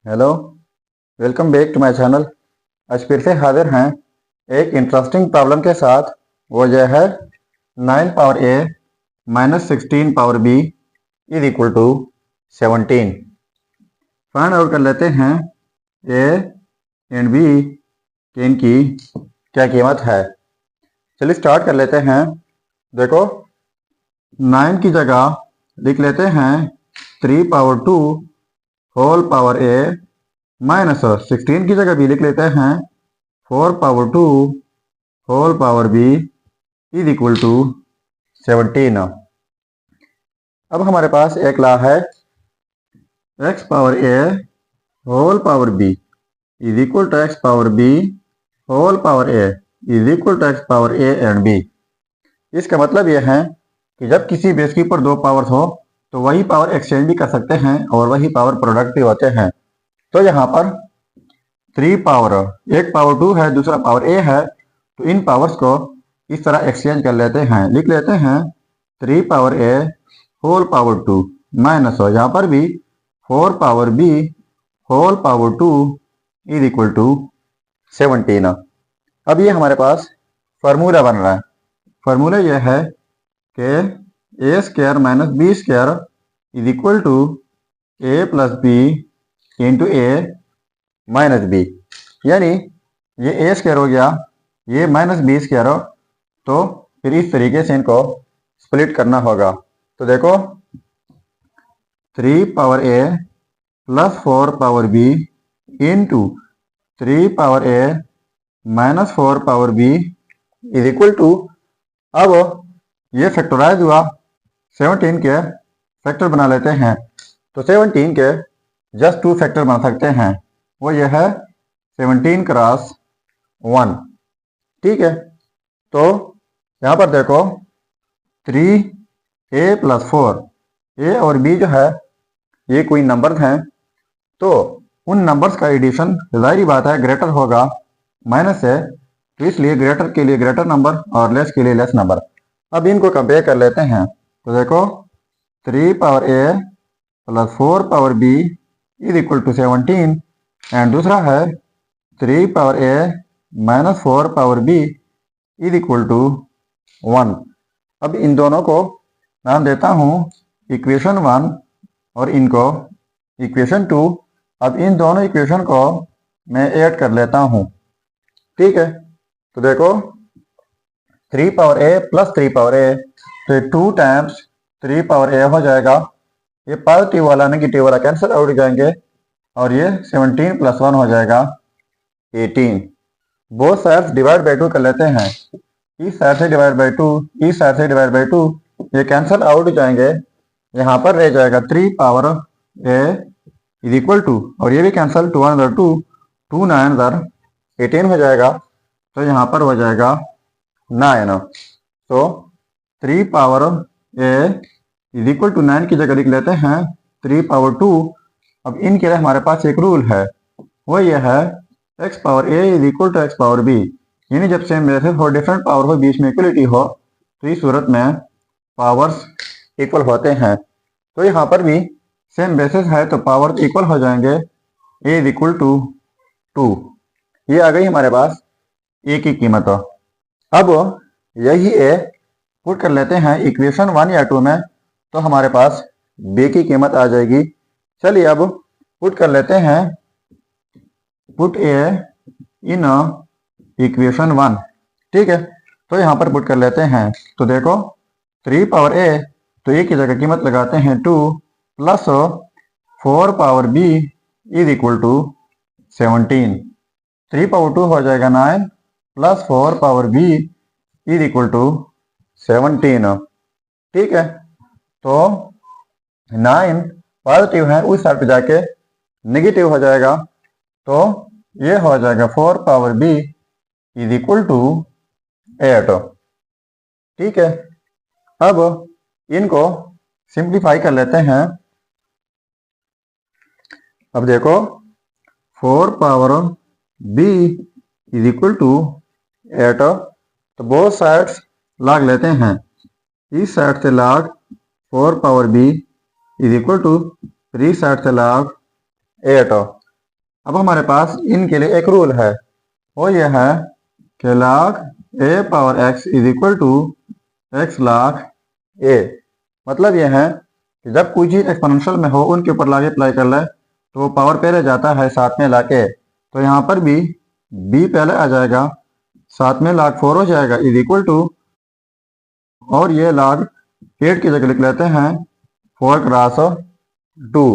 Hello, welcome back to my channel. आज फिर से हाजिर हैं एक इंटरेस्टिंग प्रॉब्लम के साथ। वो यह है 9 power a minus 16 power b is equal to 17। Find out कर लेते हैं ए एंड बी की इनकी क्या कीमत है। चलिए स्टार्ट कर लेते हैं। देखो, 9 की जगह लिख लेते हैं 3 power 2 whole power a minus 16 की जगह भी लिख लेते हैं 4 power 2 whole power b is equal to 17। अब हमारे पास एक लॉ है x power a whole power b is equal to x power b whole power a is equal to x power a and b। इसका मतलब यह है कि जब किसी बेस के ऊपर दो पावर्स हो तो वही पावर एक्सचेंज भी कर सकते हैं और वही पावर प्रोडक्ट भी होते हैं। तो यहाँ पर 3 पावर, एक पावर 2 है, दूसरा पावर a है, तो इन पावर्स को इस तरह एक्सचेंज कर लेते हैं। लिख लेते हैं 3 power a whole power 2 minus हो यहाँ पर भी 4 power b whole power 2 is equal to 17। अब ये हमारे पास फार्मूला बन रहा है। फार्मूला यह है कि a square minus b square is equal to a plus b into a minus b, यानी ये ए स्क्वायर हो गया, ये माइनस बी स्क्वायर हो, तो फिर इस तरीके से इनको स्प्लिट करना होगा। तो देखो 3 power a plus 4 power b into 3 power a minus 4 power b is equal to, अब ये फैक्टराइज हुआ, 17 के फैक्टर बना लेते हैं। तो 17 के जस्ट 2 फैक्टर बना सकते हैं, वो ये है 17 क्रॉस 1। ठीक है, तो यहाँ पर देखो 3a प्लस 4, ए और बी जो है ये कोई नंबर हैं, तो उन नंबर्स का एडिशन जाहिर बात है ग्रेटर होगा माइनस से, तो इसलिए ग्रेटर के लिए ग्रेटर नंबर और लेस के लिए लेस नंबर। अब इनको कंपेयर कर लेते हैं। तो देखो 3 power a plus 4 power b is equal to 17 and दूसरा है 3 power a minus 4 power b is equal to 1। अब इन दोनों को नाम देता हूँ इक्वेशन 1 और इनको इक्वेशन 2। अब इन दोनों इक्वेशन को मैं ऐड कर लेता हूँ। ठीक है, तो देखो 3 power a plus 3 power a, तो 2 टाइम्स 3 पावर a हो जाएगा। ये पॉजिटिव वाला नेगेटिव वाला कैंसिल आउट हो जाएंगे और ये 17 प्लस 1 हो जाएगा 18। बोथ साइड्स डिवाइड बाई 2 कर लेते हैं। इस साइड से डिवाइड बाई 2, इस साइड से डिवाइड बाई 2, ये कैंसिल आउट हो जाएंगे। यहाँ पर रह जाएगा 3 power a is equal to, और ये भी कैंसिल, 2 1 2, 2 9 18 हो जाएगा। तो यहाँ पर हो जाएगा 9। तो 3 power a is equal to 9 की जगह लिख लेते हैं 3 पावर 2। अब इनके लिए हमारे पास एक रूल है, वो ये है x power a is equal to x power b, यानी जब सेम बेसिस हो, डिफरेंट पावर हो, बीच में इक्वलिटी हो, तो इस सूरत में पावर्स इक्वल होते हैं। तो यहाँ पर भी सेम बेसिस है तो पावर्स इक्वल हो जाएंगे, a इज इक्वल टू 2। ये आ गई हमारे पास a की कीमत। अब यही a पुट कर लेते हैं इक्वेशन 1 या 2 में, तो हमारे पास b की कीमत आ जाएगी। चलिए अब पुट कर लेते हैं, पुट a इन इक्वेशन 1। ठीक है, तो यहाँ पर पुट कर लेते हैं। तो देखो 3 पावर a, तो a की जगह कीमत लगाते हैं 2 plus 4 power b is equal to 17। 3 power 2 हो जाएगा 9 plus 4 power b is equal to 17। ठीक है, तो 9 पॉजिटिव है, उस साइड पे जाके नेगेटिव हो जाएगा, तो ये हो जाएगा 4 power b is equal to 8। ठीक है, अब इनको सिंप्लीफाई कर लेते हैं। अब देखो 4 power b is equal to 8, तो बोथ साइड्स लॉग लेते हैं। इस साइड से log 4 power b is equal to 3 side से लॉग 8। अब हमारे पास इनके लिए एक रूल है, वो ये है कि log a power x is equal to x log a। मतलब ये है कि जब कोई चीज एक्सपोनेंशियल में हो उनके ऊपर log अप्लाई कर ले तो वो पावर पहले जाता है साथ में लाके, तो यहाँ पर भी b पहले आ जाएगा, साथ में log 4 हो जाएगा इज इक्वल टू, और ये log 8 की जगह लिख लेते हैं 4 क्रॉस 2।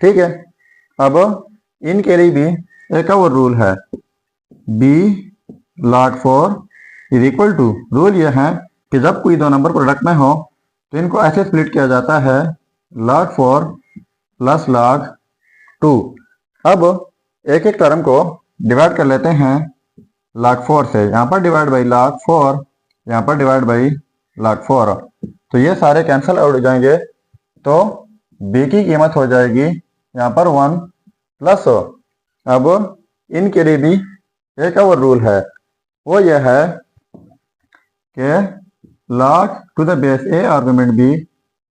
ठीक है, अब इनके लिए भी एक और रूल है, b log 4 is equal to, rule ये है कि जब कोई दो नंबर प्रोडक्ट में हो तो इनको ऐसे स्प्लिट किया जाता है log 4 प्लस log 2। अब एक एक टर्म को डिवाइड कर लेते हैं log 4 से, यहाँ पर डिवाइड बाई log 4, यहाँ पर डिवाइड बाई log 4, तो ये सारे कैंसिल आउट हो जाएंगे, तो b की कीमत हो जाएगी यहाँ पर 1 प्लस। अब इनके लिए भी एक और रूल है, वो ये है कि log to the base a argument b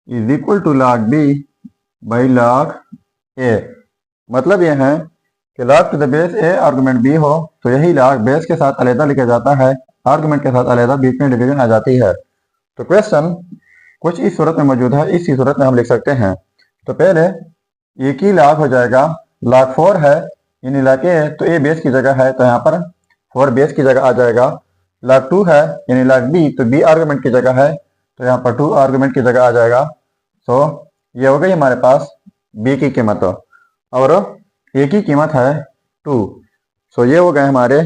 is equal to log b by log a। मतलब ये है कि log to the base a argument b हो तो यही log बेस के साथ अलग लिखा जाता है, आर्गुमेंट के साथ अलग, बीच में डिवीजन आ जाती है। तो क्वेश्चन कुछ इस सूरत में मौजूद है, इसी सूरत में हम लिख सकते हैं। तो पहले a की log हो जाएगा, log 4 है यानी log a, तो a बेस की जगह है तो यहाँ पर 4 बेस की जगह आ जाएगा। log 2 है यानी log b, तो b आर्गुमेंट की जगह है तो यहाँ पर 2 आर्गुमेंट की जगह आ जाएगा। तो ये हो गई हमारे पास b की कीमत, और a की कीमत है 2। सो ये हो गए हमारे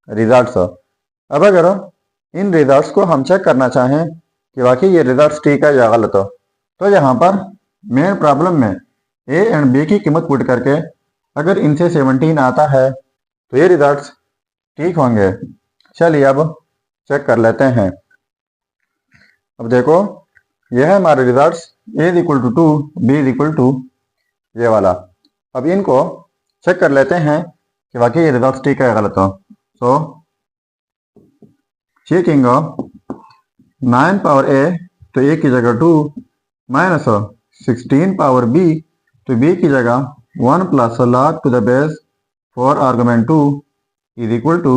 रिजल्ट्स। अब अगर इन रिजल्ट्स को हम चेक करना चाहें कि वाकई ये रिजल्ट्स ठीक है या गलत, तो यहाँ पर मेन प्रॉब्लम में a एंड b की कीमत पुट करके अगर इनसे 17 आता है तो ये रिजल्ट्स ठीक होंगे। चलिए अब चेक कर लेते हैं। अब देखो ये है हमारे results, a is equal to 2, b is equal to ये वाला। अब इनको चेक कर लेते हैं कि वाकई ये रिजल्ट्स ठीक है या गलत हो। सो चेकिंग 9 पावर a, तो a की जगह 2, माइनस 16 पावर b, तो b की जगह 1 plus log to the base 4 argument 2 is equal to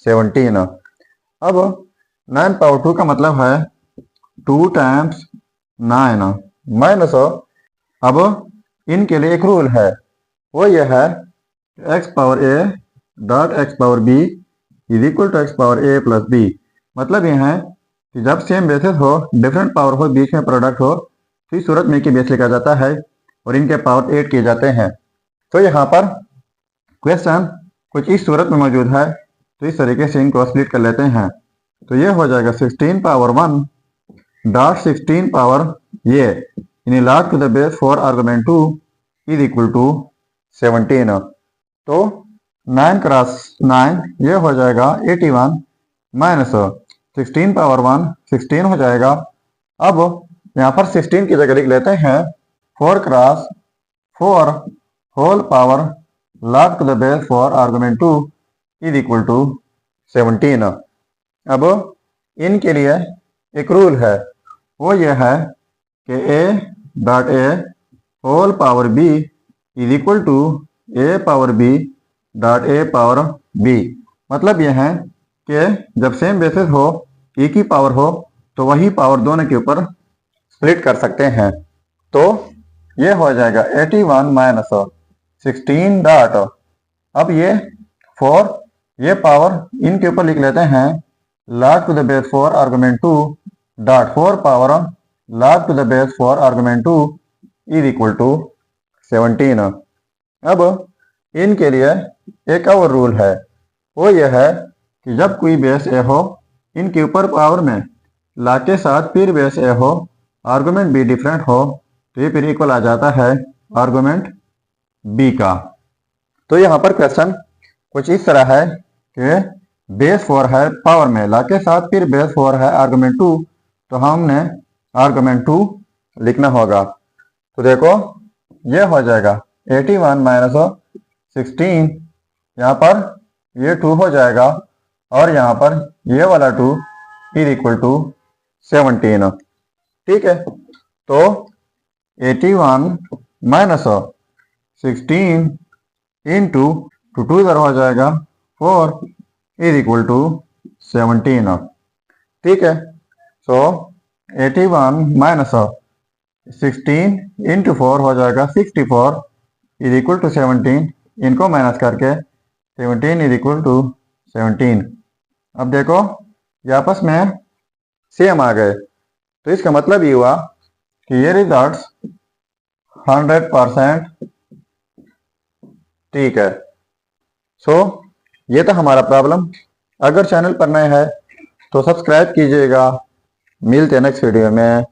17। अब 9 पावर 2 का मतलब है 2 टाइम्स 9 माइनस, अब इनके लिए एक रूल है, वो ये है x power a dot x power b is equal to x power a plus b। मतलब ये है कि जब सेम बेसिस हो, डिफरेंट पावर हो, बीच में प्रोडक्ट हो, तो इस सूरत में की बेस लिखा जाता है और इनके पावर 8 किए जाते हैं। तो यहाँ पर क्वेश्चन कुछ इस सूरत में मौजूद है, तो इस तरीके से इनको स्प्लिट कर लेते हैं। तो ये हो जाएगा 16 पावर 1 डॉट 16 पावर ये यानी log to the base 4 argument 2 is equal to 17। तो 9 क्रॉस 9 ये हो जाएगा 81, माइनस 16 पावर 1 16 हो जाएगा। अब यहाँ पर 16 की जगह लिख लेते हैं 4 cross 4 whole power log to the base 4 argument 2 is equal to 17। अब इनके लिए एक रूल है, वो ये है कि a dot a whole power b is equal to a power b dot a power b। मतलब यह है कि जब सेम बेसिस हो, e की पावर हो, तो वही पावर दोनों के ऊपर स्प्लिट कर सकते हैं। तो ये हो जाएगा 81 माइनस 16 डॉट, अब ये 4 ये पावर इनके ऊपर लिख लेते हैं log to the base 4 argument 2 dot 4 power log to the base 4 argument 2 is equal to 17। अब इनके लिए एक और रूल है, वो ये है कि जब कोई बेस ए हो, इनके ऊपर पावर में log के साथ फिर बेस ए हो, आर्गुमेंट बी डिफरेंट हो, तो ये फिर इक्वल आ जाता है आर्गुमेंट बी का। तो यहाँ पर क्वेश्चन कुछ इस तरह है कि बेस 4 है पावर में, log के साथ फिर बेस 4 है आर्गुमेंट 2, तो हमने आर्गुमेंट 2 लिखना होगा। तो देखो ये हो जाएगा 81 माइनस 16, यहाँ पर ये 2 हो जाएगा और यहाँ पर ये वाला 2 इज इक्वल टू 17। ठीक है, तो 81 माइनस 16 इंटू टू इधर हो जाएगा 4 इज इक्वल टू 17। ठीक है, सो 81 माइनस 16 इंटू 4 हो जाएगा 64 इज इक्वल टू 17। इनको माइनस करके 17 इज इक्वल टू 17। अब देखो ये आपस में सेम आ गए, तो इसका मतलब ये हुआ कि ये रिजल्ट्स 100% ठीक है। सो ये था हमारा प्रॉब्लम। अगर चैनल पर नए हैं तो सब्सक्राइब कीजिएगा। मिलते हैं नेक्स्ट वीडियो में।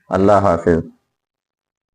अल्लाह हाफिज।